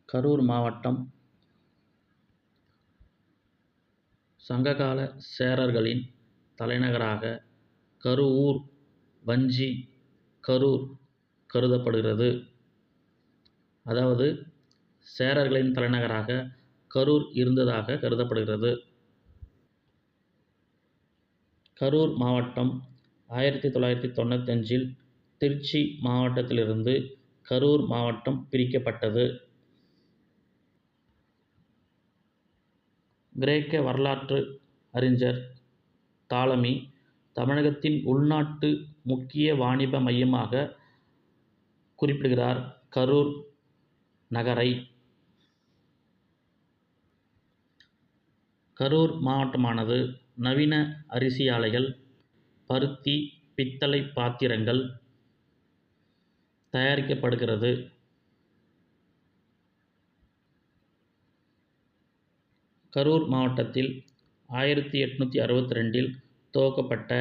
கரூர் மாவட்டம் சங்ககால சேரர்களின் தலைநகராக கருவூர், வஞ்சி, கரூர் கருதப்படுகிறது. அதாவது சேரர்களின் தலைநகராக கரூர் இருந்ததாக கருதப்படுகிறது. கரூர் மாவட்டம் 1995 திருச்சி மாவட்டத்திலிருந்து கரூர் மாவட்டம் பிரிக்கப்பட்டது. கிரேக்க வரலாற்று அறிஞர் தாலமி தமிழகத்தின் உள்நாட்டு முக்கிய வாணிப மையமாக குறிப்பிடுகிறார் கரூர் நகரை. கரூர் மாவட்டமானது நவீன அரிசி ஆலைகள், பருத்தி, பித்தளை பாத்திரங்கள் தயாரிக்கப்படுகிறது. கரூர் மாவட்டத்தில் 1862 துவக்கப்பட்ட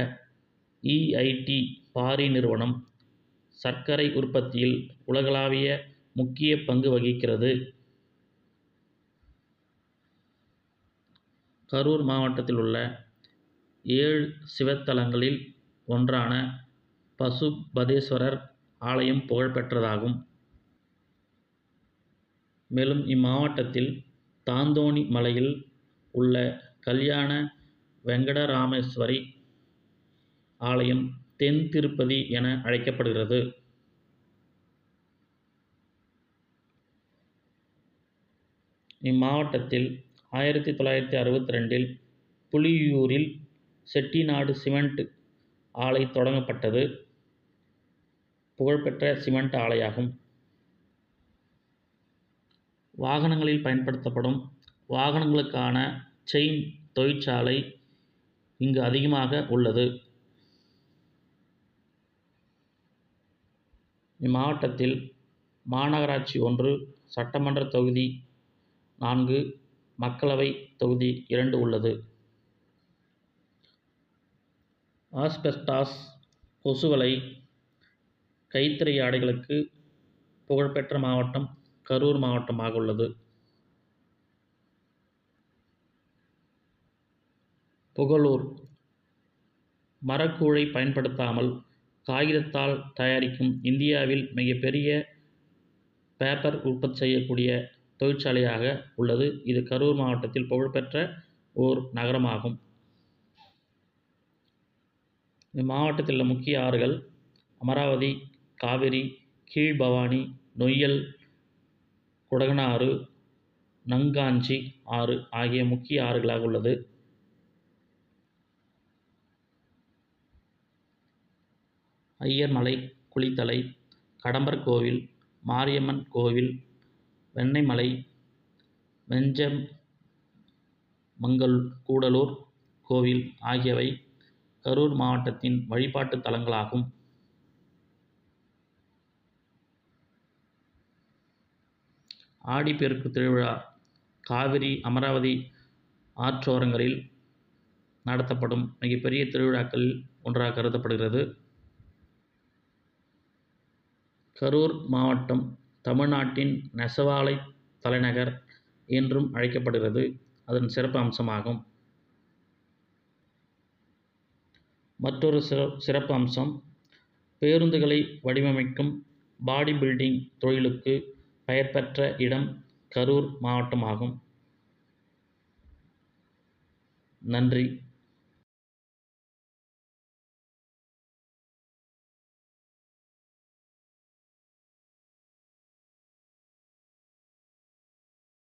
EIT பாரி நிறுவனம் சர்க்கரை உற்பத்தியில் உலகளாவிய முக்கிய பங்கு வகிக்கிறது. கரூர் மாவட்டத்தில் உள்ள 7 சிவத்தலங்களில் ஒன்றான பசுபதேஸ்வரர் ஆலயம் புகழ்பெற்றதாகும். மேலும் இம்மாவட்டத்தில் தாந்தோணி மலையில் உள்ள கல்யாண வெங்கடராமேஸ்வரி ஆலயம் தென் திருப்பதி என அழைக்கப்படுகிறது. இம்மாவட்டத்தில் 1962 புலியூரில் செட்டிநாடு சிமெண்ட் ஆலை தொடங்கப்பட்டது. புகழ்பெற்ற சிமெண்ட் ஆலையாகும். வாகனங்களில் பயன்படுத்தப்படும் வாகனங்களுக்கான செயின் தொழிற்சாலை இங்கு அதிகமாக உள்ளது. இம்மாவட்டத்தில் மாநகராட்சி 1, சட்டமன்ற தொகுதி 4, மக்களவை தொகுதி 2 உள்ளது. ஆஸ்பெஸ்டாஸ், கொசுவலை, கைத்தறி ஆடைகளுக்கு புகழ்பெற்ற மாவட்டம் கரூர் மாவட்டமாக உள்ளது. புகழூர் மரக்கூழை பயன்படுத்தாமல் காகிதத்தால் தயாரிக்கும் இந்தியாவில் மிகப்பெரிய பேப்பர் உற்பத்தி செய்யக்கூடிய தொழிற்சாலையாக உள்ளது. இது கரூர் மாவட்டத்தில் புகழ்பெற்ற ஓர் நகரமாகும். இம்மாவட்டத்தில் உள்ள முக்கிய ஆறுகள் அமராவதி, காவிரி, கீழ்பவானி, நொய்யல், குடகனாறு, நங்காஞ்சி ஆறு ஆகிய முக்கிய ஆறுகளாக உள்ளது. ஐயர்மலை, குளித்தலை, கடம்பர் கோவில், மாரியம்மன் கோவில், வெண்ணெய்மலை, வெஞ்சமங்கூடலூர் கோவில் ஆகியவை கரூர் மாவட்டத்தின் வழிபாட்டு தலங்களாகும். ஆடிப்பெருக்கு திருவிழா காவிரி, அமராவதி ஆற்றோரங்களில் நடத்தப்படும் மிகப்பெரிய திருவிழாக்களில் ஒன்றாக கருதப்படுகிறது. கரூர் மாவட்டம் தமிழ்நாட்டின் நெசவாலை தலைநகர் என்றும் அழைக்கப்படுகிறது. அதன் சிறப்பு அம்சமாகும். மற்றொரு சிறப்பு அம்சம் பேருந்துகளை வடிவமைக்கும் பாடி பில்டிங் தொழிலுக்கு பெயர் பெற்ற இடம் கரூர் மாவட்டமாகும். நன்றி.